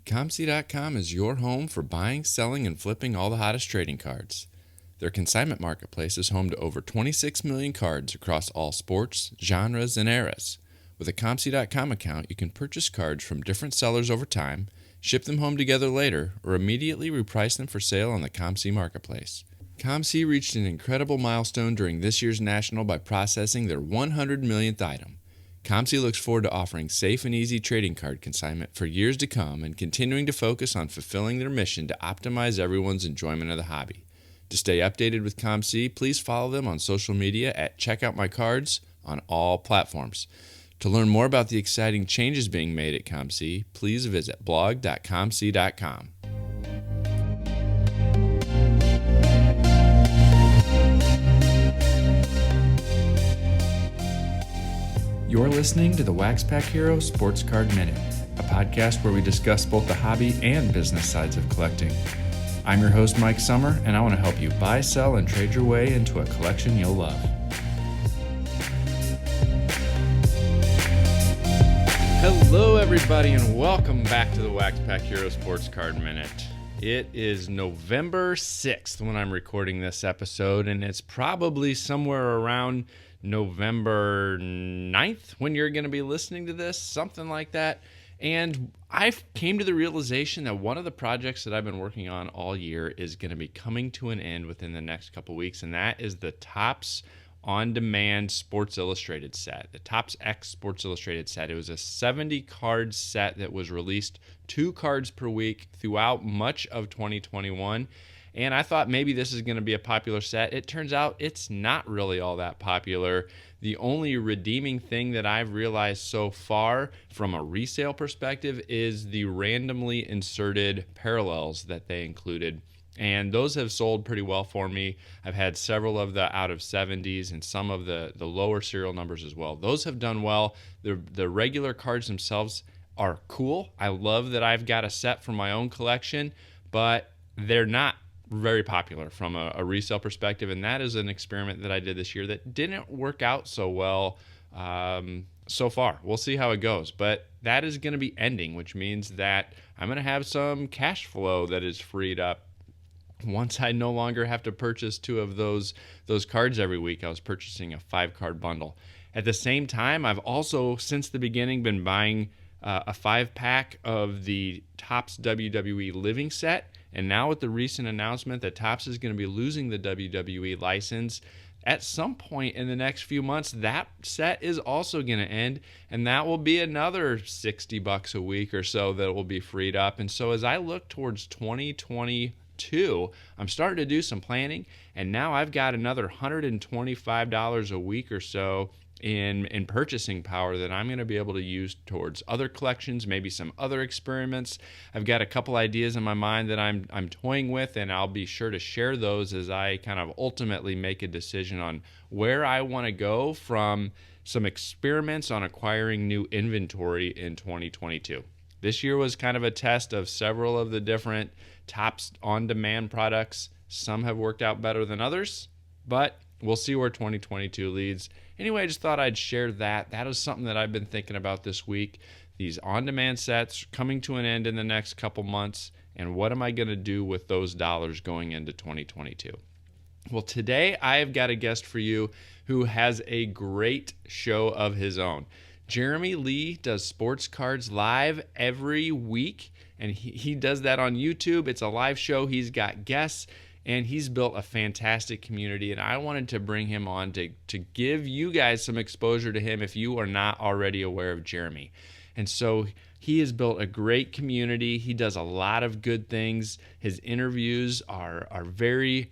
ComC.com is your home for buying, selling, and flipping all the hottest trading cards. Their consignment marketplace is home to over 26 million cards across all sports, genres, and eras. With a ComC.com account, you can purchase cards from different sellers over time, ship them home together later, or immediately reprice them for sale on the ComC marketplace. ComC reached an incredible milestone during this year's National by processing their 100 millionth item. ComC looks forward to offering safe and easy trading card consignment for years to come and continuing to focus on fulfilling their mission to optimize everyone's enjoyment of the hobby. To stay updated with ComC, please follow them on social media at @CheckOutMyCards on all platforms. To learn more about the exciting changes being made at ComC, please visit blog.comc.com. You're listening to the WaxPackHero Sports Card Minute, a podcast where we discuss both the hobby and business sides of collecting. I'm your host, Mike Sommer, and I want to help you buy, sell, and trade your way into a collection you'll love. Hello, everybody, and welcome back to the WaxPackHero Sports Card Minute. It is November 6th when I'm recording this episode, and it's probably somewhere around November 9th when you're going to be listening to this, something like that. And I came to the realization that one of the projects that I've been working on all year is going to be coming to an end within the next couple weeks, and that is the Topps On-Demand Sports Illustrated set, the Topps X Sports Illustrated set. It was a 70-card set that was released 2 cards per week throughout much of 2021. And I thought maybe this is going to be a popular set. It turns out it's not really all that popular. The only redeeming thing that I've realized so far from a resale perspective is the randomly inserted parallels that they included. And those have sold pretty well for me. I've had several of the out of 70s and some of the lower serial numbers as well. Those have done well. The regular cards themselves are cool. I love that I've got a set from my own collection, but they're not very popular from a resale perspective, and that is an experiment that I did this year that didn't work out so well so far. We'll see how it goes, but that is going to be ending, which means that I'm going to have some cash flow that is freed up once I no longer have to purchase 2 of those cards every week. I was purchasing a 5-card bundle. At the same time, I've also, since the beginning, been buying a 5-pack of the Topps WWE Living set. And now with the recent announcement that Topps is going to be losing the WWE license, at some point in the next few months, that set is also going to end, and that will be another $60 a week or so that will be freed up. And so as I look towards 2022, I'm starting to do some planning, and now I've got another $125 a week or so in purchasing power that I'm going to be able to use towards other collections, maybe some other experiments. I've got a couple ideas in my mind that I'm toying with, and I'll be sure to share those as I kind of ultimately make a decision on where I want to go from some experiments on acquiring new inventory in 2022. This year was kind of a test of several of the different Topps on-demand products. Some have worked out better than others, but we'll see where 2022 leads. Anyway, I just thought I'd share that. That is something that I've been thinking about this week. These on-demand sets coming to an end in the next couple months, and what am I going to do with those dollars going into 2022? Well, today I have got a guest for you who has a great show of his own. Jeremy Lee does sports cards live every week, and he does that on YouTube. It's a live show. He's got guests, and he's built a fantastic community, and I wanted to bring him on to give you guys some exposure to him if you are not already aware of Jeremy. And so he has built a great community. He does a lot of good things. His interviews are very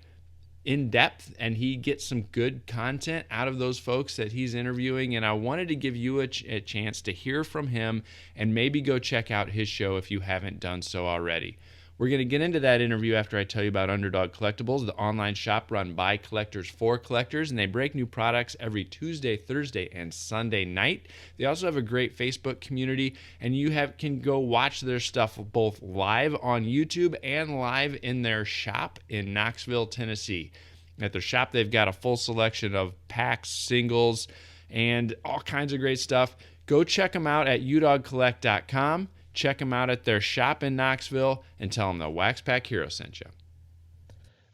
in-depth, and he gets some good content out of those folks that he's interviewing, and I wanted to give you a chance to hear from him and maybe go check out his show if you haven't done so already. We're going to get into that interview after I tell you about Underdog Collectibles, the online shop run by collectors for collectors, and they break new products every Tuesday, Thursday, and Sunday night. They also have a great Facebook community, and you can go watch their stuff both live on YouTube and live in their shop in Knoxville, Tennessee. At their shop, they've got a full selection of packs, singles, and all kinds of great stuff. Go check them out at udogcollect.com. check them out at their shop in Knoxville and tell them the WaxPack Hero sent you.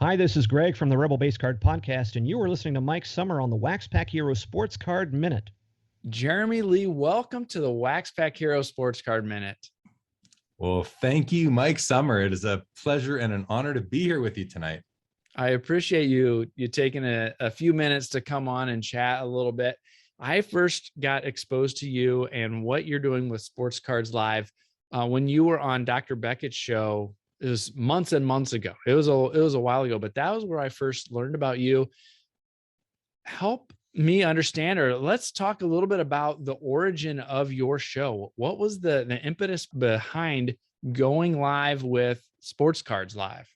Hi, this is Greg from the Rebel Base Card Podcast, and you are listening to Mike Summer on the WaxPack Hero Sports Card Minute. Jeremy Lee, welcome to the WaxPack Hero Sports Card Minute. Well, thank you, Mike Summer. It is a pleasure and an honor to be here with you tonight. I appreciate you taking a few minutes to come on and chat a little bit. I first got exposed to you and what you're doing with Sports Cards Live when you were on Dr. Beckett's show. It was months and months ago. It was a while ago, but that was where I first learned about you. Help me understand, or let's talk a little bit about the origin of your show. What was the impetus behind going live with Sports Cards Live?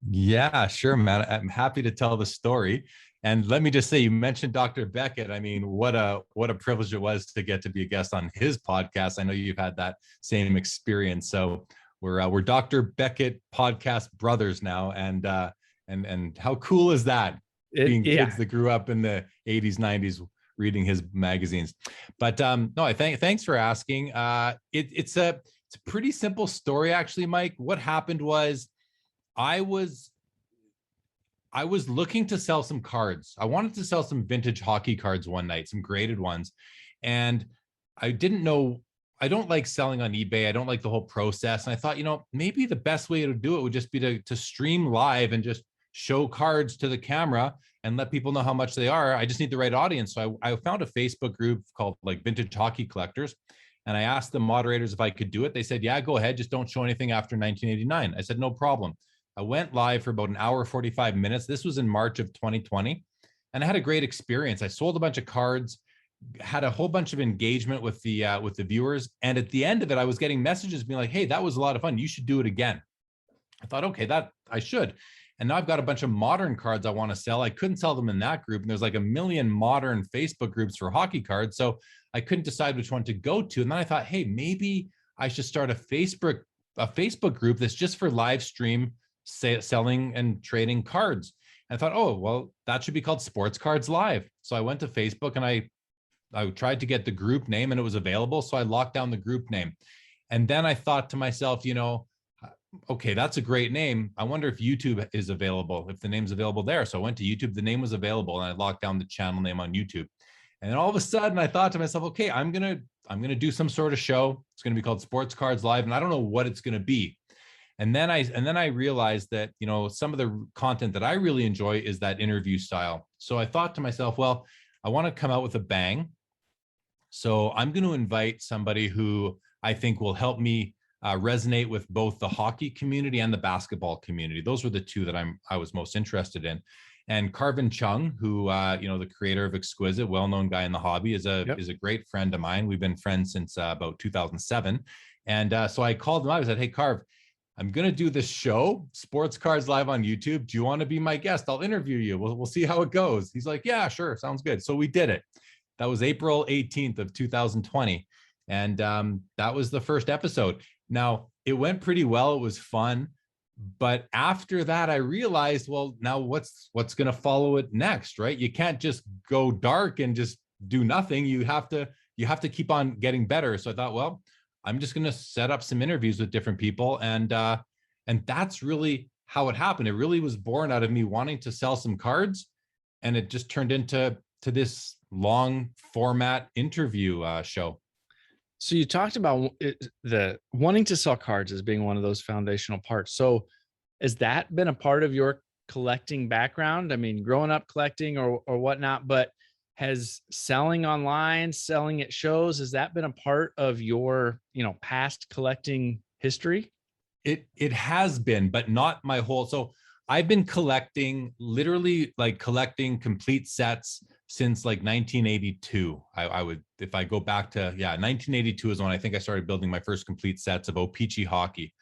Yeah, sure, man. I'm happy to tell the story. And let me just say, you mentioned Dr. Beckett. I mean, what a privilege it was to get to be a guest on his podcast. I know you've had that same experience. So we're Dr. Beckett podcast brothers now, and how cool is that? Being kids that grew up in the 80s, 90s, reading his magazines. But no, thanks for asking. It's a pretty simple story, actually, Mike. What happened was I was looking to sell some cards. I wanted to sell some vintage hockey cards one night, some graded ones, and I didn't know. I don't like selling on eBay. I don't like the whole process. And I thought, maybe the best way to do it would just be to stream live and just show cards to the camera and let people know how much they are. I just need the right audience. So I found a Facebook group called like Vintage Hockey Collectors. And I asked the moderators if I could do it. They said, yeah, go ahead. Just don't show anything after 1989. I said, no problem. I went live for about an hour, 45 minutes. This was in March of 2020. And I had a great experience. I sold a bunch of cards, had a whole bunch of engagement with the viewers. And at the end of it, I was getting messages being like, hey, that was a lot of fun. You should do it again. I thought, okay, that I should. And now I've got a bunch of modern cards I want to sell. I couldn't sell them in that group. And there's like a million modern Facebook groups for hockey cards. So I couldn't decide which one to go to. And then I thought, hey, maybe I should start a Facebook group that's just for live stream selling and trading cards. And I thought, oh, well, that should be called Sports Cards Live. So I went to Facebook and I tried to get the group name and it was available. So I locked down the group name. And then I thought to myself, okay, that's a great name. I wonder if YouTube is available, if the name's available there. So I went to YouTube, the name was available, and I locked down the channel name on YouTube. And then all of a sudden I thought to myself, okay, I'm going to do some sort of show. It's going to be called Sports Cards Live. And I don't know what it's going to be. And then I realized that, some of the content that I really enjoy is that interview style. So I thought to myself, well, I want to come out with a bang. So I'm going to invite somebody who I think will help me resonate with both the hockey community and the basketball community. Those were the two that I was most interested in. And Carvin Chung, who the creator of Exquisite, well-known guy in the hobby, is a great friend of mine. We've been friends since about 2007. And so I called him up. I said, hey, Carv, I'm going to do this show, Sports Cards Live on YouTube. Do you want to be my guest? I'll interview you. We'll see how it goes. He's like, yeah, sure. Sounds good. So we did it. That was April 18th of 2020. And that was the first episode. Now, it went pretty well. It was fun. But after that, I realized, well, now what's going to follow it next, right? You can't just go dark and just do nothing. You have to keep on getting better. So I thought, well, I'm just going to set up some interviews with different people. And that's really how it happened. It really was born out of me wanting to sell some cards. And it just turned into this long format interview show. So you talked about the wanting to sell cards as being one of those foundational parts. So has that been a part of your collecting background? I mean, growing up collecting or whatnot, but has selling online, selling at shows, has that been a part of your, past collecting history? It has been, but not my whole. So I've been collecting, literally like collecting complete sets since like 1982. I would, if I go back to, 1982 is when I think I started building my first complete sets of O-Pee-Chee hockey.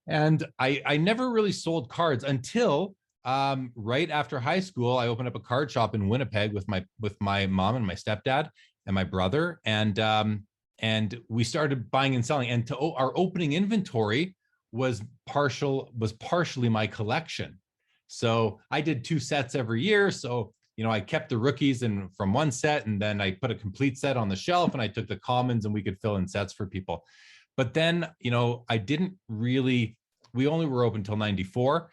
And I never really sold cards until right after high school. I opened up a card shop in Winnipeg with my mom and my stepdad and my brother. And we started buying and selling. And our opening inventory was partially my collection. So I did 2 sets every year. So, I kept the rookies from one set, and then I put a complete set on the shelf, and I took the commons, and we could fill in sets for people. But then, we only were open until 94.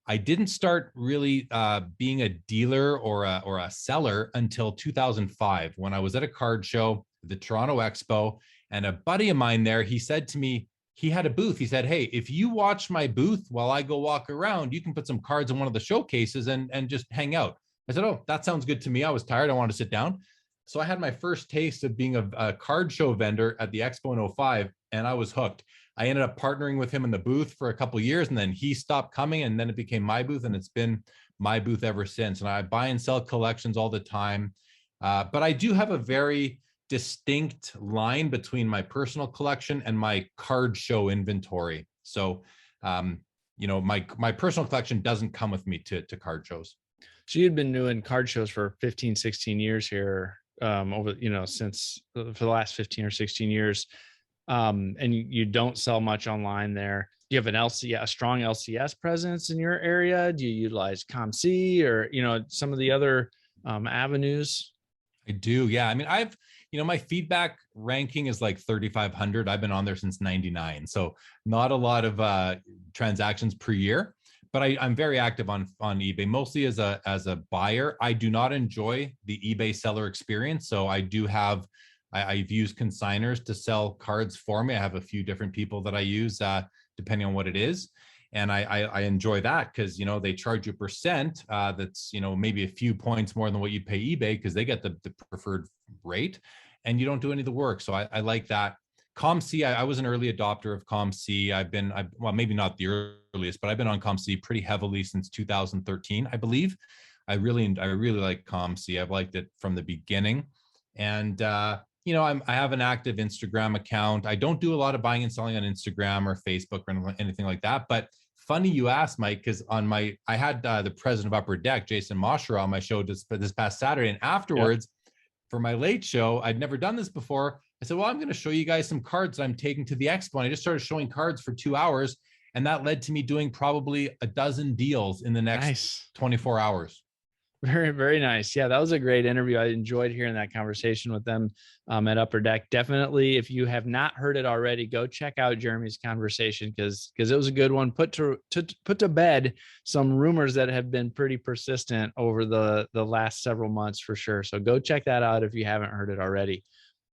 I didn't start really being a dealer or a seller until 2005, when I was at a card show, the Toronto Expo, and a buddy of mine there, he said to me, he had a booth. He said, "Hey, if you watch my booth while I go walk around, you can put some cards in one of the showcases and just hang out." I said, "Oh, that sounds good to me." I was tired. I wanted to sit down. So I had my first taste of being a card show vendor at the Expo in 05, and I was hooked. I ended up partnering with him in the booth for a couple of years, and then he stopped coming, and then it became my booth, and it's been my booth ever since. And I buy and sell collections all the time. But I do have a very distinct line between my personal collection and my card show inventory. So, my personal collection doesn't come with me to card shows. So you'd been doing card shows for 15, 16 years here, over, since for the last 15 or 16 years. And you don't sell much online there. Do you have a strong LCS presence in your area? Do you utilize ComC or, some of the other avenues? I do. Yeah. I mean, my feedback ranking is like 3,500. I've been on there since 99. So not a lot of transactions per year, but I'm very active on eBay, mostly as a buyer. I do not enjoy the eBay seller experience. So I've used consigners to sell cards for me. I have a few different people that I use depending on what it is. And I enjoy that because, they charge you a percent that's, maybe a few points more than what you pay eBay because they get the preferred rate and you don't do any of the work. So I like that. ComC, I was an early adopter of ComC. Well, maybe not the earliest, but I've been on ComC pretty heavily since 2013, I believe. I really like ComC. I've liked it from the beginning. And, I have an active Instagram account. I don't do a lot of buying and selling on Instagram or Facebook or anything like that. But funny you asked, Mike, because I had the president of Upper Deck, Jason Moshra, on my show this past Saturday. And afterwards, for my late show, I'd never done this before. I said, well, I'm going to show you guys some cards that I'm taking to the expo. And I just started showing cards for 2 hours. And that led to me doing probably a dozen deals in the next 24 hours. Very, very nice. Yeah, that was a great interview. I enjoyed hearing that conversation with them at Upper Deck. Definitely, if you have not heard it already, go check out Jeremy's conversation because it was a good one. Put to bed some rumors that have been pretty persistent over the last several months for sure. So go check that out if you haven't heard it already.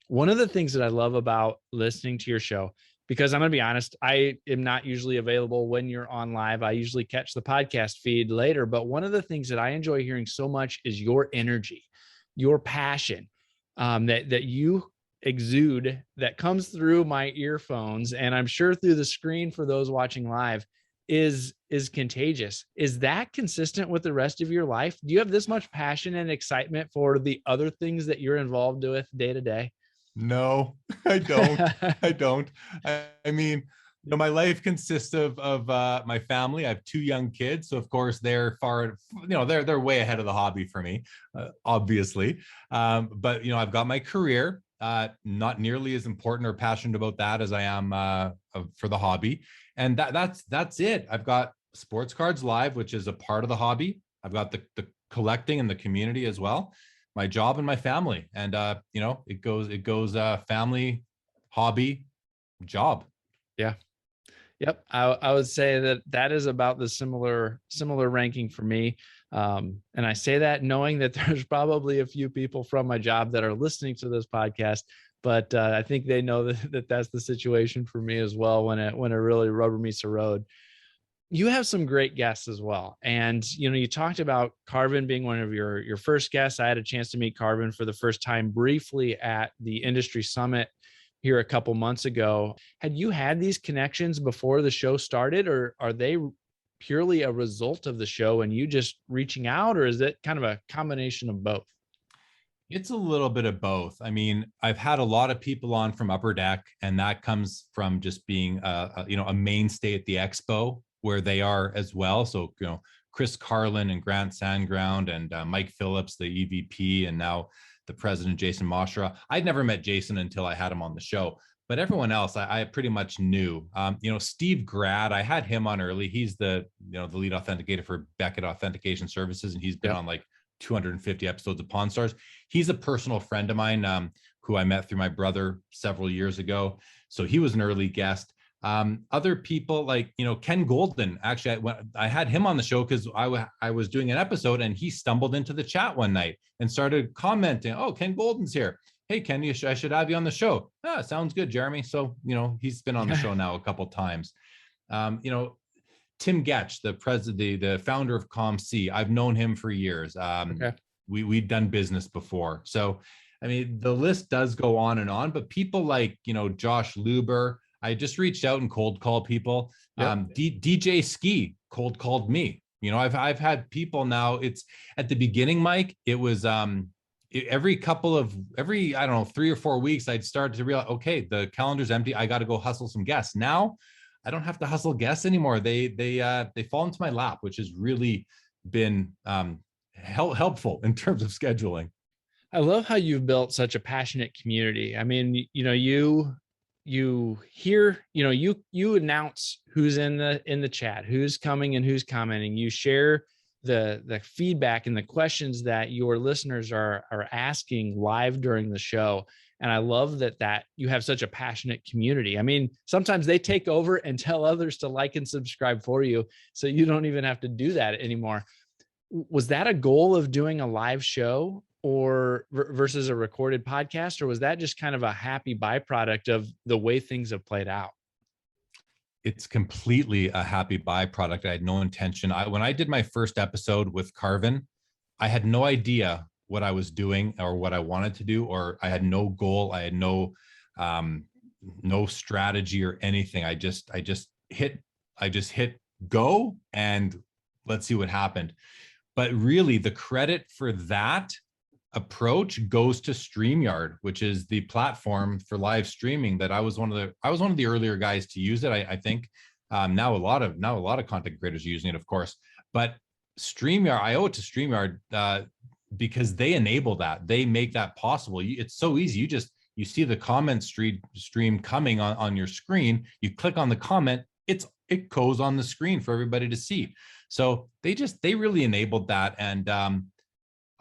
One of the things that I love about listening to your show, because I'm going to be honest, I am not usually available when you're on live. I usually catch the podcast feed later. But one of the things that I enjoy hearing so much is your energy, your passion that you exude that comes through my earphones. And I'm sure through the screen for those watching live is contagious. Is that consistent with the rest of your life? Do you have this much passion and excitement for the other things that you're involved with day to day? No, I don't. I don't. I mean, my life consists of my family. I have 2 young kids, so of course they're they're way ahead of the hobby for me, obviously. But I've got my career. Not nearly as important or passionate about that as I am for the hobby, and that's it. I've got Sports Cards Live, which is a part of the hobby. I've got the collecting and the community as well. My job and my family, and it goes family, hobby, job. Yeah. Yep. I would say that is about the similar ranking for me. And I say that knowing that there's probably a few people from my job that are listening to this podcast, but I think they know that that's the situation for me as well when it really rubber meets the road. You have some great guests as well. And, you talked about Carvin being one of your first guests. I had a chance to meet Carvin for the first time briefly at the industry summit here a couple months ago. Had you had these connections before the show started, or are they purely a result of the show and you just reaching out, or is it kind of a combination of both? It's a little bit of both. I mean, I've had a lot of people on from Upper Deck, and that comes from just being a mainstay at the expo, where they are as well. So, Chris Carlin and Grant Sandground and Mike Phillips, the EVP, and now the president, Jason Moshra. I'd never met Jason until I had him on the show, but everyone else I pretty much knew. Steve Grad, I had him on early. He's the lead authenticator for Beckett Authentication Services, and he's been on like 250 episodes of Pawn Stars. He's a personal friend of mine who I met through my brother several years ago. So he was an early guest. Other people like, Ken Golden, actually, I had him on the show because I was doing an episode and he stumbled into the chat one night and started commenting, "Oh, Ken Golden's here. Hey, Ken, I should have you on the show." "Ah, sounds good, Jeremy." So, he's been on the show now a couple times. Tim Getch, the founder of ComC, I've known him for years. Okay. We'd done business before. So, I mean, the list does go on and on, but people like, Josh Luber, I just reached out and cold call people. Yep. DJ Ski cold called me. I've had people now. It's at the beginning, Mike. It was every I don't know, 3 or 4 weeks, I'd start to realize, okay, the calendar's empty. I got to go hustle some guests. Now I don't have to hustle guests anymore. They fall into my lap, which has really been helpful in terms of scheduling. I love how you've built such a passionate community. I mean, you hear, you announce who's in the chat, who's coming and who's commenting. You share the feedback and the questions that your listeners are asking live during the show. And I love that you have such a passionate community. I mean, sometimes they take over and tell others to like and subscribe for you, so you don't even have to do that anymore. Was that a goal of doing a live show or versus a recorded podcast, or was that just kind of a happy byproduct of the way things have played out? It's completely a happy byproduct. I had no intention. When I did my first episode with Carvin, I had no idea what I was doing or what I wanted to do, or I had no goal. I had no strategy or anything. I just hit go and let's see what happened. But really, the credit for that approach goes to StreamYard, which is the platform for live streaming that I was one of the earlier guys to use it. I think now a lot of content creators are using it, of course. But StreamYard, I owe it to StreamYard because they enable that. They make that possible. It's so easy. You see the comment stream coming on your screen. You click on the comment. It goes on the screen for everybody to see. So they really enabled that. And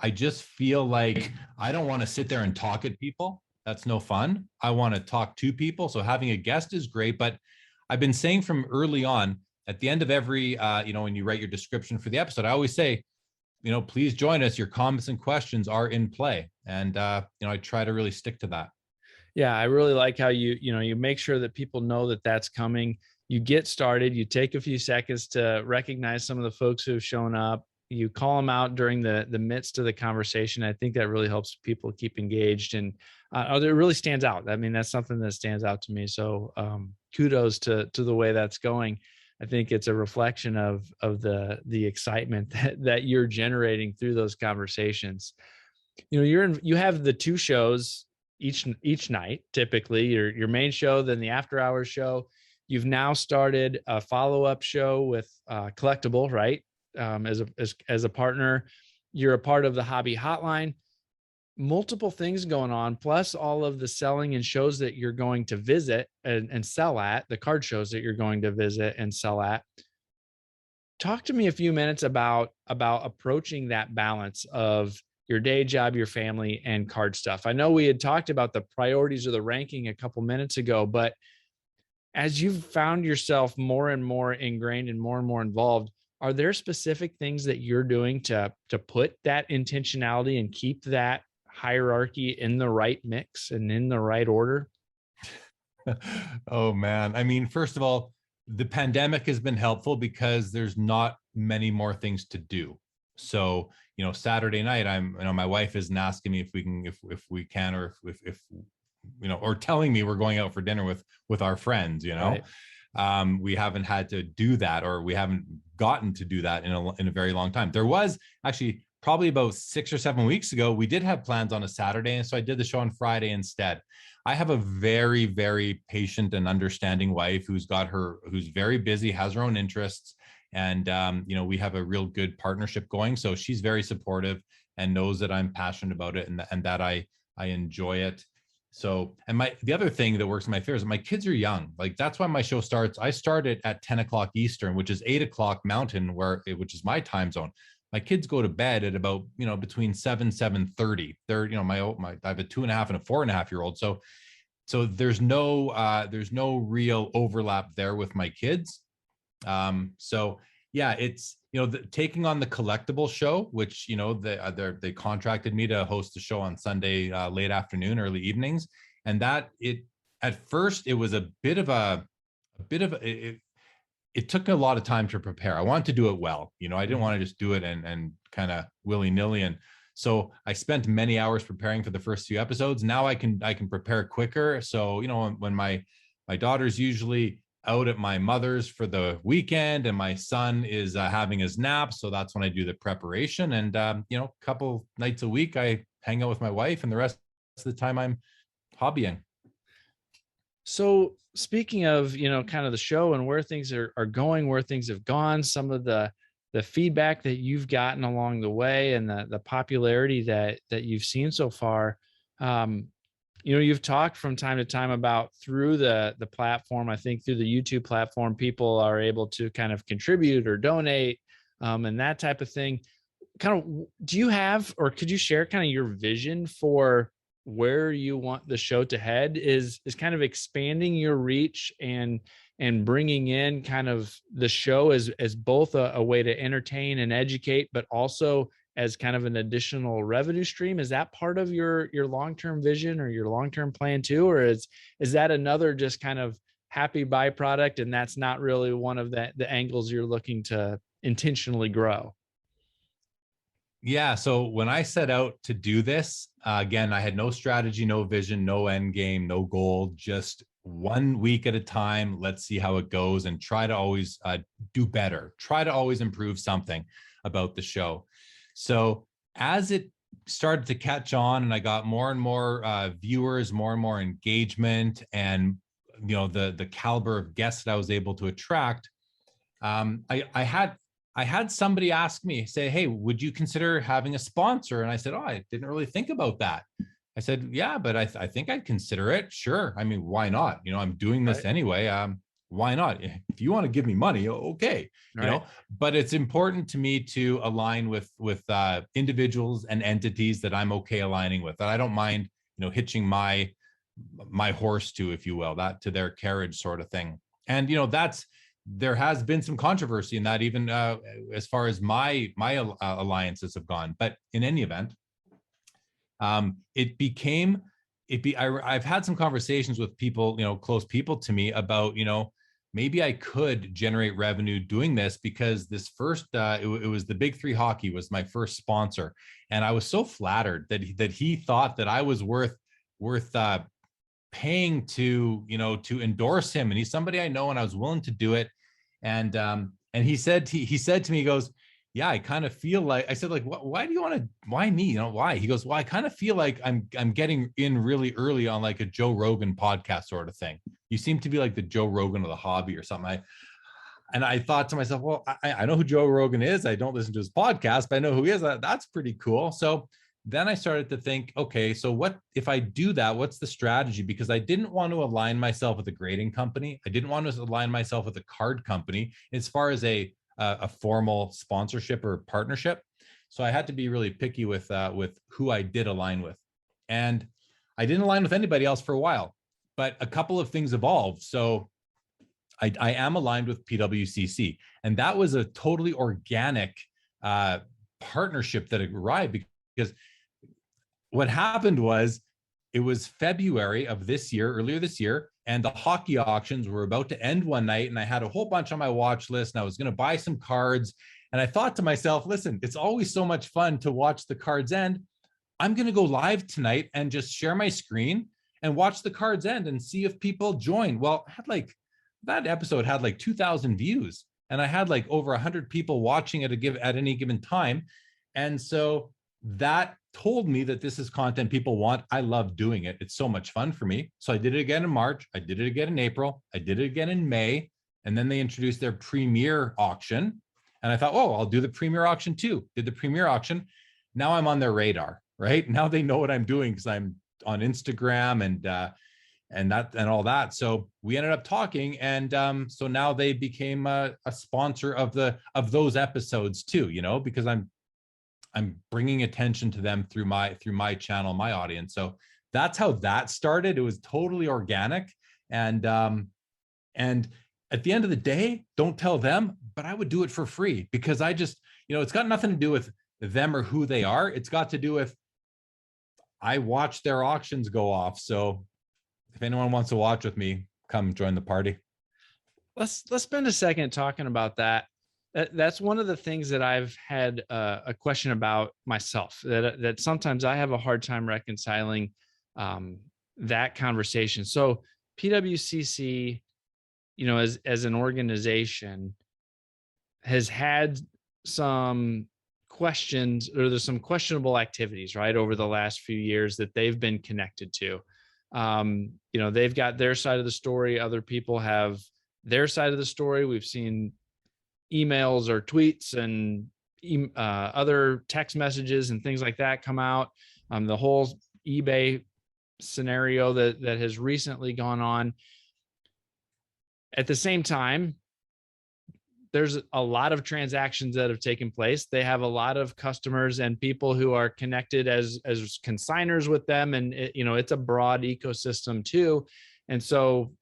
I just feel like I don't want to sit there and talk at people. That's no fun. I want to talk to people. So having a guest is great. But I've been saying from early on, at the end of every, when you write your description for the episode, I always say, please join us. Your comments and questions are in play. And, I try to really stick to that. Yeah, I really like how you make sure that people know that that's coming. You get started, you take a few seconds to recognize some of the folks who have shown up. You call them out during the midst of the conversation. I think that really helps people keep engaged, and it really stands out. I mean, that's something that stands out to me. So kudos to the way that's going. I think it's a reflection of the excitement that you're generating through those conversations. You have the 2 shows each night, typically your main show, then the after hours show. You've now started a follow-up show with Collectible, right? As a partner. You're a part of the Hobby Hotline. Multiple things going on, plus all of the selling and shows that you're going to visit and sell at, the card shows that you're going to visit and sell at. Talk to me a few minutes about approaching that balance of your day job, your family, and card stuff. I know we had talked about the priorities of the ranking a couple minutes ago, but as you've found yourself more and more ingrained and more involved, are there specific things that you're doing to put that intentionality and keep that hierarchy in the right mix and in the right order? Oh man. I mean, first of all, the pandemic has been helpful because there's not many more things to do. So, Saturday night, my wife isn't asking me if we can, or if or telling me we're going out for dinner with our friends, Right. We haven't had to do that, or we haven't gotten to do that in a very long time. There was actually probably about 6 or 7 weeks ago, we did have plans on a Saturday. And so I did the show on Friday instead. I have a very, very patient and understanding wife who's very busy, has her own interests. And, we have a real good partnership going. So she's very supportive and knows that I'm passionate about it and that I enjoy it. So, and the other thing that works in my favor is my kids are young. Like, that's why my show starts. I started at 10 o'clock Eastern, which is 8 o'clock Mountain, which is my time zone. My kids go to bed at about, between 7:30. They're, I have a 2.5 and a 4.5-year-old. So so there's no real overlap there with my kids. So yeah, it's, taking on the collectible show, which, they contracted me to host the show on Sunday, late afternoon, early evenings. And at first it was a bit of it took a lot of time to prepare. I wanted to do it well. I didn't want to just do it and kind of willy nilly. And so I spent many hours preparing for the first few episodes. Now I can prepare quicker. So, when my daughter's usually out at my mother's for the weekend and my son is having his nap, so that's when I do the preparation. And a couple nights a week I hang out with my wife, and the rest of the time I'm hobbying. So speaking of, kind of the show and where things are going, where things have gone, some of the feedback that you've gotten along the way and the popularity that you've seen so far, you've talked from time to time about through the platform, I think through the YouTube platform, people are able to kind of contribute or donate, and that type of thing. Kind of, do you have, or could you share kind of your vision for where you want the show to head? Is kind of expanding your reach and bringing in kind of the show as both a way to entertain and educate, but also as kind of an additional revenue stream? Is that part of your long-term vision or your long-term plan too? Or is that another just kind of happy byproduct, and that's not really one of the angles you're looking to intentionally grow? Yeah. So when I set out to do this, again, I had no strategy, no vision, no end game, no goal, just 1 week at a time. Let's see how it goes and try to always do better, try to always improve something about the show. So as it started to catch on and I got more and more viewers, more and more engagement, and the caliber of guests that I was able to attract, I had somebody ask me, say, hey, would you consider having a sponsor? And I said, oh, I didn't really think about that. I said, yeah, but I think I'd consider it. Sure. I mean, why not? I'm doing this anyway. Why not? If you want to give me money, okay. But it's important to me to align with individuals and entities that I'm okay aligning with, that I don't mind, hitching my horse to, if you will, that to their carriage sort of thing. And, there has been some controversy in that, even as far as my alliances have gone. But in any event, I've had some conversations with people, close people to me about, maybe I could generate revenue doing this, because this first, it was the Big Three Hockey was my first sponsor. And I was so flattered that he thought that I was worth paying to endorse him. And he's somebody I know, and I was willing to do it. And he said to me, he goes, yeah, I kind of feel like, I said, like, why do you want to, why me? Why? He goes, well, I kind of feel like I'm getting in really early on like a Joe Rogan podcast sort of thing. You seem to be like the Joe Rogan of the hobby or something. And I thought to myself, well, I know who Joe Rogan is. I don't listen to his podcast, but I know who he is. That's pretty cool. So then I started to think, okay, so what if I do that? What's the strategy? Because I didn't want to align myself with a grading company. I didn't want to align myself with a card company as far as a formal sponsorship or partnership. So I had to be really picky with who I did align with. And I didn't align with anybody else for a while, but a couple of things evolved. So I am aligned with PWCC. And that was a totally organic partnership that arrived, because what happened was, it was February of this year, earlier this year, and the hockey auctions were about to end one night, and I had a whole bunch on my watch list, and I was going to buy some cards. And I thought to myself, listen, it's always so much fun to watch the cards end. I'm going to go live tonight and just share my screen and watch the cards end and see if people join. Well, that episode had like 2,000 views, and I had like over 100 people watching it at any given time. And so that told me that this is content people want. I love doing it. It's so much fun for me. So I did it again in March. I did it again in April. I did it again in May. And then they introduced their premiere auction. And I thought, oh, I'll do the premiere auction too. Did the premiere auction. Now I'm on their radar, right? Now they know what I'm doing because I'm on Instagram and all that. So we ended up talking. And so now they became a sponsor of those episodes too, because I'm bringing attention to them through my channel, my audience. So that's how that started. It was totally organic. And at the end of the day, don't tell them, but I would do it for free, because I just, it's got nothing to do with them or who they are. It's got to do with, I watch their auctions go off. So if anyone wants to watch with me, come join the party. Let's spend a second talking about that. That's one of the things that I've had a question about myself, that sometimes I have a hard time reconciling that conversation. So PWCC, as an organization, has had some questions, or there's some questionable activities, right, over the last few years that they've been connected to. They've got their side of the story. Other people have their side of the story. We've seen emails or tweets and other text messages and things like that come out. The whole eBay scenario that has recently gone on. At the same time, there's a lot of transactions that have taken place. They have a lot of customers and people who are connected as consigners with them. And it's a broad ecosystem too. And so,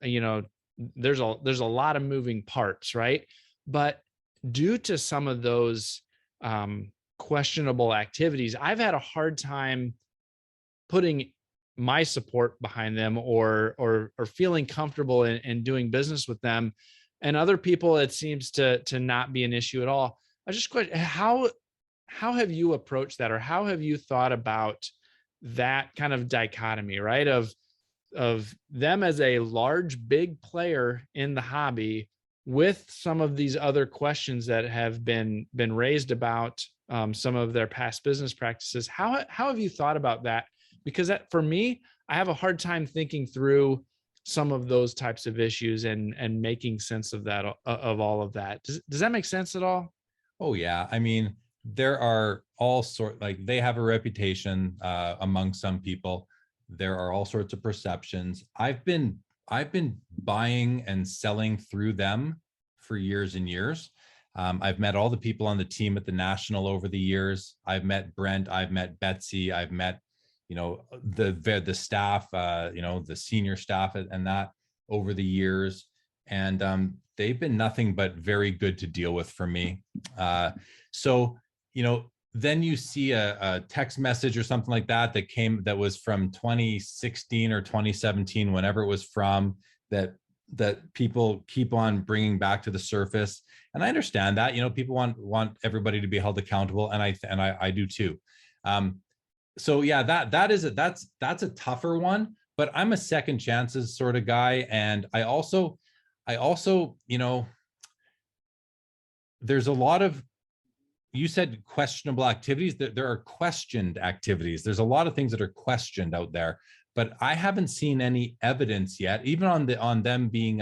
there's a lot of moving parts, right? But due to some of those questionable activities, I've had a hard time putting my support behind them or feeling comfortable in doing business with them. And other people, it seems to not be an issue at all. I just question, how have you approached that, or how have you thought about that kind of dichotomy, right? Of them as a large, big player in the hobby, with some of these other questions that have been raised about some of their past business practices. How have you thought about that? Because for me, I have a hard time thinking through some of those types of issues and making sense of that, of all of that. Does that make sense at all? Oh yeah. I mean, there are all sorts, like, they have a reputation among some people. There are all sorts of perceptions. I've been buying and selling through them for years and years. I've met all the people on the team at the National over the years. I've met Brent, I've met Betsy, I've met, the staff, the senior staff and that over the years. And they've been nothing but very good to deal with for me. So, then you see a text message or something like that was from 2016 or 2017, whenever it was from, that people keep on bringing back to the surface. And I understand that, people want everybody to be held accountable. And I do too. So yeah, that's a tougher one, but I'm a second chances sort of guy. And I also, there's a lot of, you said questionable activities. There are questioned activities. There's a lot of things that are questioned out there, but I haven't seen any evidence yet, even on them being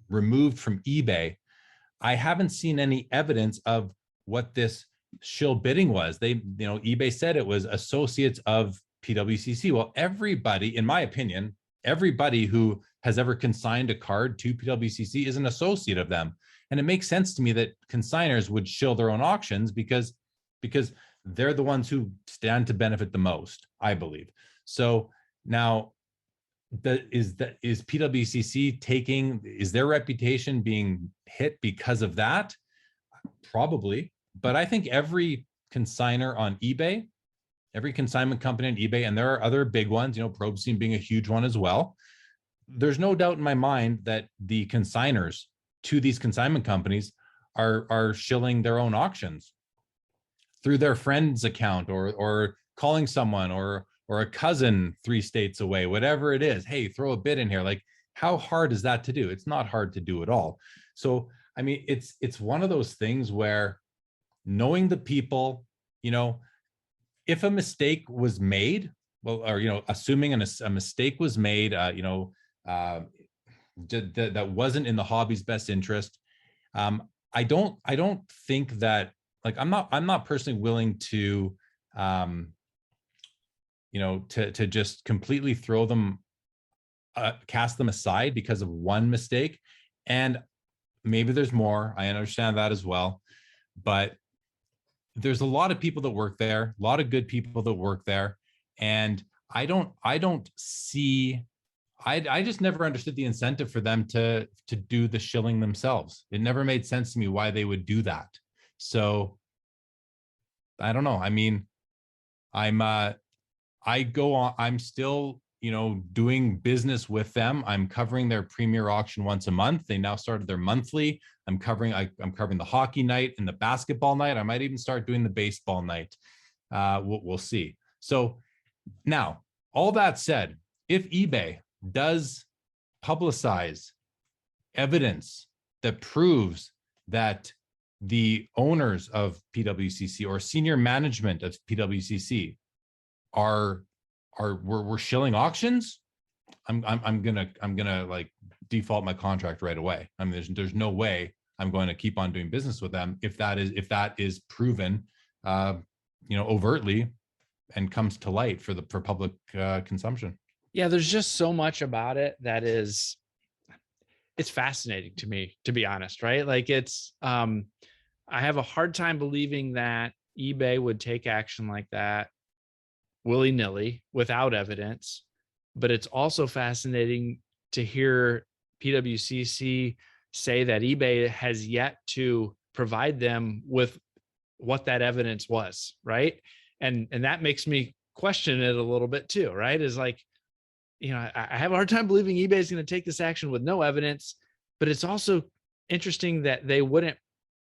removed from eBay. I haven't seen any evidence of what this shill bidding was. eBay said it was associates of PWCC. Well, everybody, in my opinion, everybody who has ever consigned a card to PWCC is an associate of them. And it makes sense to me that consigners would shill their own auctions because they're the ones who stand to benefit the most, I believe. So now, is PWCC is their reputation being hit because of that? Probably. But I think every consigner on eBay, every consignment company on eBay, and there are other big ones, ProbeScene being a huge one as well. There's no doubt in my mind that the consigners to these consignment companies are shilling their own auctions through their friend's account or calling someone or a cousin 3 states away, whatever it is. Hey, throw a bid in here. Like, how hard is that to do? It's not hard to do at all. So, I mean, it's one of those things where knowing the people, if a mistake was made, well, or, assuming a mistake was made, that wasn't in the hobby's best interest. I don't think that, like, I'm not personally willing to, to just completely throw them, cast them aside because of one mistake. And maybe there's more. I understand that as well, but there's a lot of people that work there, a lot of good people that work there. And I don't see. I just never understood the incentive for them to do the shilling themselves. It never made sense to me why they would do that. So I don't know. I mean, I go on, I'm still, doing business with them. I'm covering their premier auction once a month. They now started their monthly. I'm covering the hockey night and the basketball night. I might even start doing the baseball night. We'll see. So now, all that said, if eBay does publicize evidence that proves that the owners of PWCC or senior management of PWCC we're shilling auctions, I'm gonna like default my contract right away. I mean, there's no way I'm going to keep on doing business with them if that is proven, overtly and comes to light for public consumption. Yeah, there's just so much about it that it's fascinating to me, to be honest, right? Like I have a hard time believing that eBay would take action like that willy-nilly without evidence, but it's also fascinating to hear PWCC say that eBay has yet to provide them with what that evidence was, right? And that makes me question it a little bit too, right? Is like, I have a hard time believing eBay is going to take this action with no evidence, but it's also interesting that they wouldn't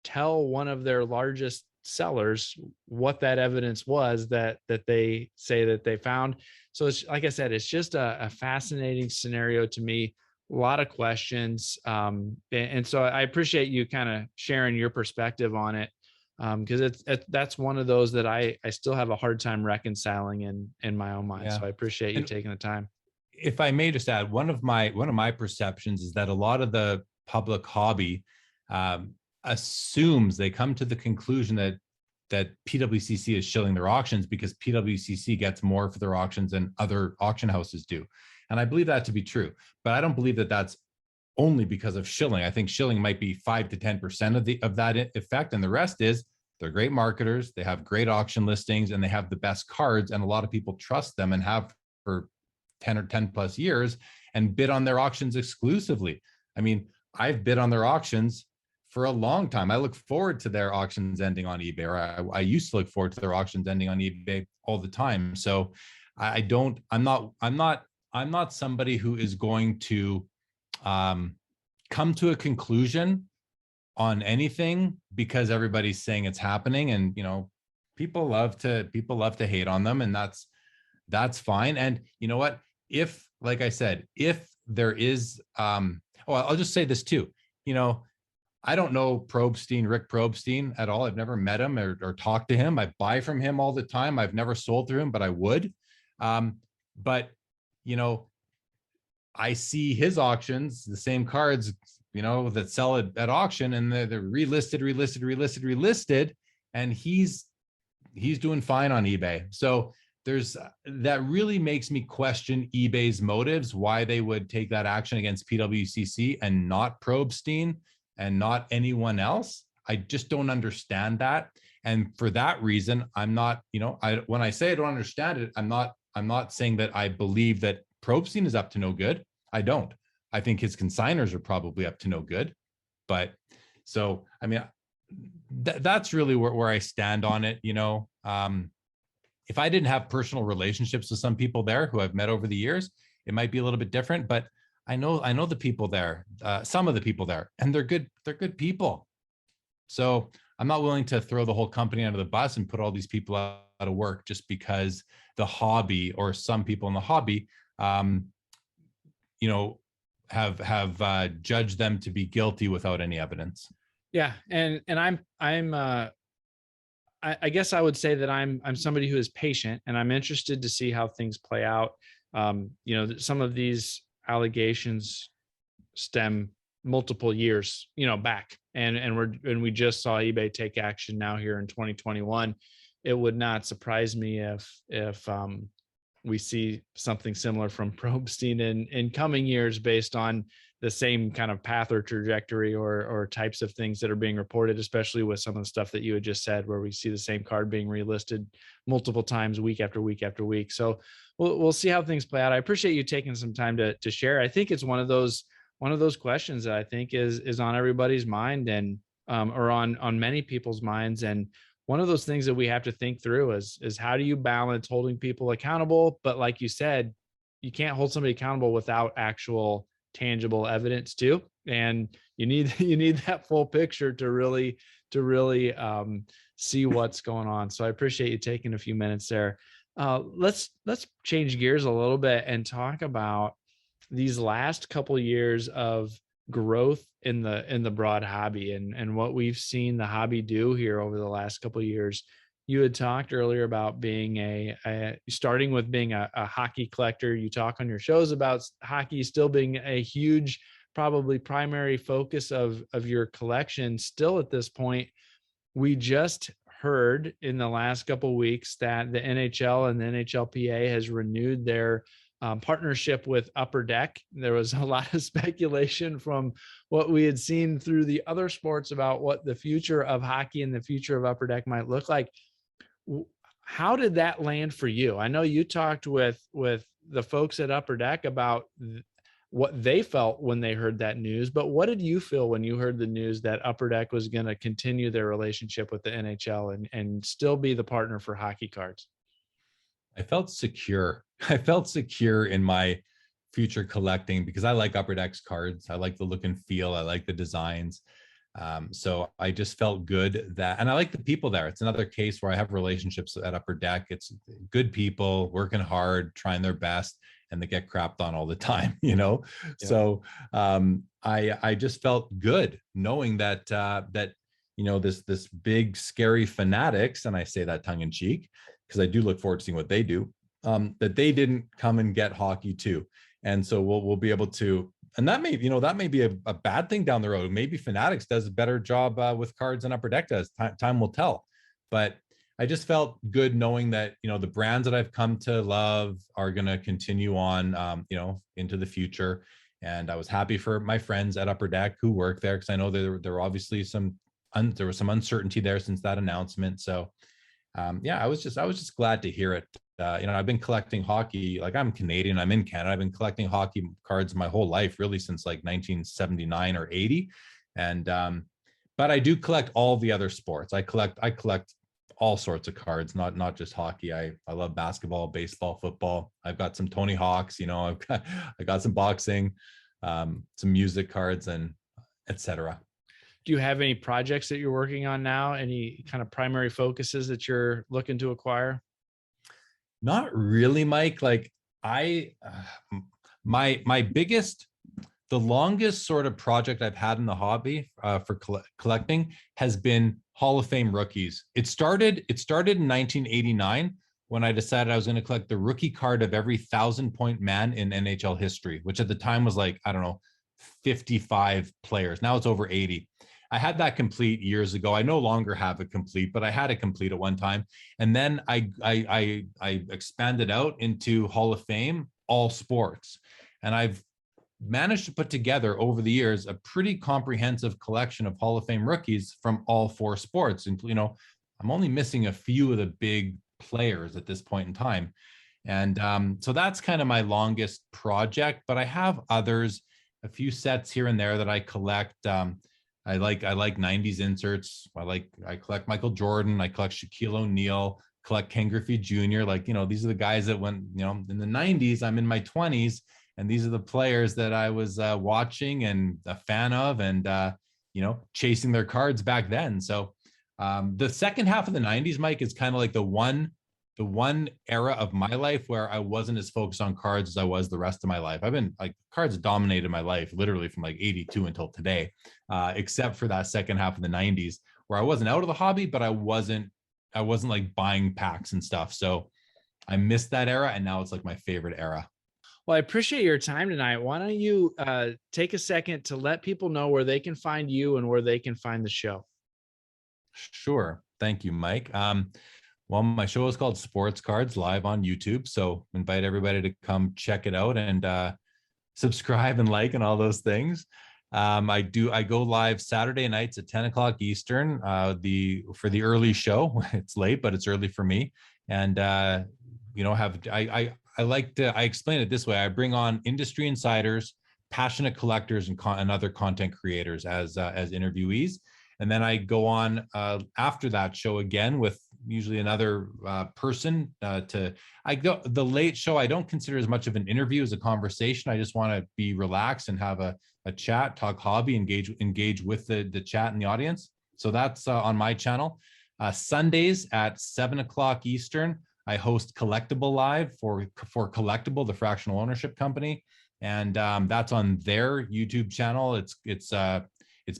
tell one of their largest sellers what that evidence was that they say that they found. So it's, like I said, it's just a fascinating scenario to me, a lot of questions. And so I appreciate you kind of sharing your perspective on it. Because that's one of those that I still have a hard time reconciling in my own mind. Yeah. So I appreciate you taking the time. If I may just add, one of my perceptions is that a lot of the public hobby assumes, they come to the conclusion that PWCC is shilling their auctions because PWCC gets more for their auctions than other auction houses do. And I believe that to be true, but I don't believe that that's only because of shilling. I think shilling might be 5 to 10% of that effect. And the rest is they're great marketers. They have great auction listings and they have the best cards. And a lot of people trust them and have for 10 or 10 plus years and bid on their auctions exclusively. I mean, I've bid on their auctions for a long time. I look forward to their auctions ending on eBay, or I used to look forward to their auctions ending on eBay all the time. So I'm not somebody who is going to come to a conclusion on anything because everybody's saying it's happening. And, people love to hate on them, and that's fine. And you know what, if, like I said, if there is, I'll just say this too, I don't know Rick Probstein at all. I've never met him or talked to him. I buy from him all the time. I've never sold through him, but I would. But, I see his auctions, the same cards, that sell at auction, and they're relisted, and he's doing fine on eBay. So that really makes me question eBay's motives, why they would take that action against PWCC and not Probstein and not anyone else. I just don't understand that. And for that reason, I'm not, when I say I don't understand it, I'm not saying that I believe that Probstein is up to no good. I don't. I think his consigners are probably up to no good. But so, I mean, that's really where I stand on it. If I didn't have personal relationships with some people there who I've met over the years, it might be a little bit different, but I know the people there, some of the people there, and they're good people. So I'm not willing to throw the whole company under the bus and put all these people out of work just because the hobby, or some people in the hobby, have judged them to be guilty without any evidence. Yeah. And I guess I would say that I'm somebody who is patient, and I'm interested to see how things play out. Some of these allegations stem multiple years, back, and we just saw eBay take action now here in 2021. It would not surprise me if we see something similar from Probstein in coming years based on the same kind of path or trajectory or types of things that are being reported, especially with some of the stuff that you had just said, where we see the same card being relisted multiple times week after week after week. So we'll see how things play out. I appreciate you taking some time to share. I think it's one of those questions that I think is on everybody's mind, and or on many people's minds. And one of those things that we have to think through is how do you balance holding people accountable? But like you said, you can't hold somebody accountable without actual tangible evidence too. And you need that full picture to really see what's going on. So I appreciate you taking a few minutes there. Let's change gears a little bit and talk about these last couple of years of growth in the broad hobby and what we've seen the hobby do here over the last couple of years. You had talked earlier about being starting with being a hockey collector. You talk on your shows about hockey still being a huge, probably primary focus of your collection still at this point. We just heard in the last couple of weeks that the NHL and the NHLPA has renewed their partnership with Upper Deck. There was a lot of speculation from what we had seen through the other sports about what the future of hockey and the future of Upper Deck might look like. How did that land for you? I know you talked with the folks at Upper Deck about what they felt when they heard that news, but what did you feel when you heard the news that Upper Deck was going to continue their relationship with the NHL and still be the partner for hockey cards? I felt secure. I felt secure in my future collecting because I like Upper Deck's cards. I like the look and feel. I like the designs. So I just felt good that, and I like the people there. It's another case where I have relationships at Upper Deck. It's good people working hard, trying their best, and they get crapped on all the time, Yeah. So I just felt good knowing that this big scary fanatics, and I say that tongue in cheek because I do look forward to seeing what they do, that they didn't come and get hockey too. And so we'll be able to, and that may be a bad thing down the road. Maybe Fanatics does a better job with cards than Upper Deck does. Time will tell. But I just felt good knowing that, the brands that I've come to love are going to continue on, into the future. And I was happy for my friends at Upper Deck who work there, because I know there were obviously there was some uncertainty there since that announcement. So I was just glad to hear it. I've been collecting hockey, like I'm Canadian, I'm in Canada. I've been collecting hockey cards my whole life, really since like 1979 or 80. And, but I do collect all the other sports. I collect all sorts of cards, not just hockey. I love basketball, baseball, football. I've got some Tony Hawks, I got some boxing, some music cards, and etc. Do you have any projects that you're working on now? Any kind of primary focuses that you're looking to acquire? Not really, Mike. Like my biggest, the longest sort of project I've had in the hobby for collecting has been Hall of Fame rookies. It started in 1989 when I decided I was going to collect the rookie card of every 1,000-point man in NHL history, which at the time was like, I don't know, 55 players. Now it's over 80. I had that complete years ago. I no longer have it complete, but I had it complete at one time. And then I expanded out into Hall of Fame, all sports. And I've managed to put together over the years a pretty comprehensive collection of Hall of Fame rookies from all four sports. And, I'm only missing a few of the big players at this point in time. And so that's kind of my longest project, but I have others, a few sets here and there that I collect. I like 90s inserts. I collect Michael Jordan. I collect Shaquille O'Neal, collect Ken Griffey Jr. These are the guys that when, in the 90s, I'm in my 20s, and these are the players that I was watching and a fan of and, chasing their cards back then. So the second half of the 90s, Mike, is kind of like the one era of my life where I wasn't as focused on cards as I was the rest of my life. I've been like, cards dominated my life literally from like 82 until today, except for that second half of the 90s where I wasn't out of the hobby, but I wasn't like buying packs and stuff. So I missed that era, and now it's like my favorite era. Well, I appreciate your time tonight. Why don't you take a second to let people know where they can find you and where they can find the show? Sure. Thank you, Mike. Well, my show is called Sports Cards, live on YouTube. So invite everybody to come check it out. And subscribe and like and all those things. I go live Saturday nights at 10 o'clock Eastern, for the early show. It's late, but it's early for me. And, I explain it this way. I bring on industry insiders, passionate collectors, and other content creators as interviewees. And then I go on after that show again with usually another person. The late show, I don't consider as much of an interview as a conversation. I just want to be relaxed and have a chat, talk hobby, engage with the chat and the audience. So that's on my channel. Sundays at 7 o'clock Eastern, I host Collectible Live for Collectible, the fractional ownership company, and that's on their YouTube channel. It's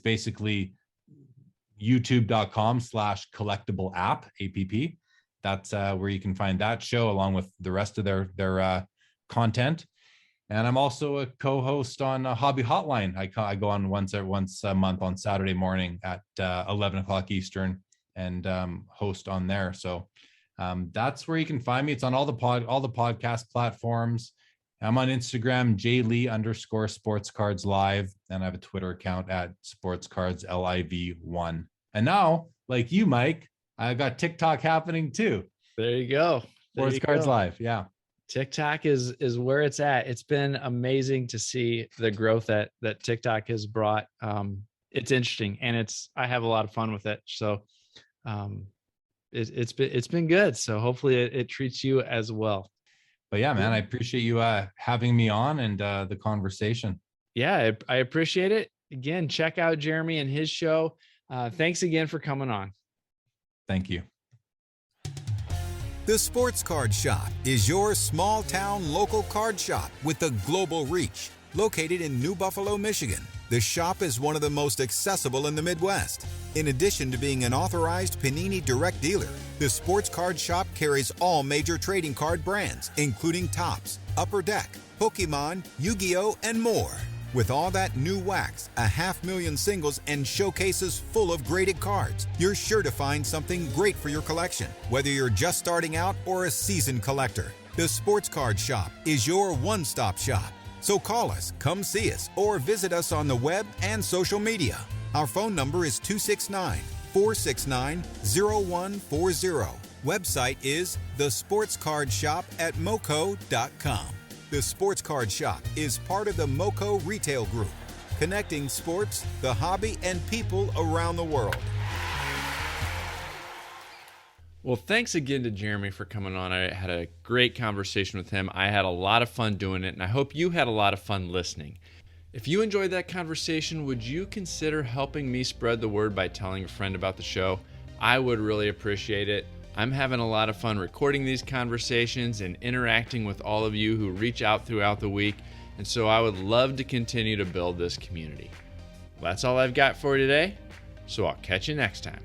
basically youtube.com/collectible app. That's where you can find that show along with the rest of their content. And I'm also a co-host on Hobby Hotline. I go on once a month on Saturday morning at 11 o'clock Eastern and host on there. So that's where you can find me. It's on all the podcast platforms. I'm on Instagram, jlee_sportscardslive, and I have a Twitter account at sportscardsliv1. And now, like you, Mike, I got TikTok happening too. There you go. Sports Cards Live. Yeah. TikTok is where it's at. It's been amazing to see the growth that TikTok has brought. It's interesting, and I have a lot of fun with it. So it's been good. So hopefully it treats you as well. But yeah, man, I appreciate you having me on and the conversation. Yeah, I appreciate it. Again, check out Jeremy and his show. Thanks again for coming on. Thank you. The Sports Card Shop is your small-town local card shop with a global reach. Located in New Buffalo, Michigan, the shop is one of the most accessible in the Midwest. In addition to being an authorized Panini direct dealer, the Sports Card Shop carries all major trading card brands, including Topps, Upper Deck, Pokemon, Yu-Gi-Oh, and more. With all that new wax, 500,000 singles, and showcases full of graded cards, you're sure to find something great for your collection, whether you're just starting out or a seasoned collector. The Sports Card Shop is your one-stop shop. So call us, come see us, or visit us on the web and social media. Our phone number is 269-469-0140. Website is thesportscardshop@moco.com. The Sports Card Shop is part of the MoCo Retail Group, connecting sports, the hobby, and people around the world. Well, thanks again to Jeremy for coming on. I had a great conversation with him. I had a lot of fun doing it, and I hope you had a lot of fun listening. If you enjoyed that conversation, would you consider helping me spread the word by telling a friend about the show? I would really appreciate it. I'm having a lot of fun recording these conversations and interacting with all of you who reach out throughout the week, and so I would love to continue to build this community. Well, that's all I've got for you today, so I'll catch you next time.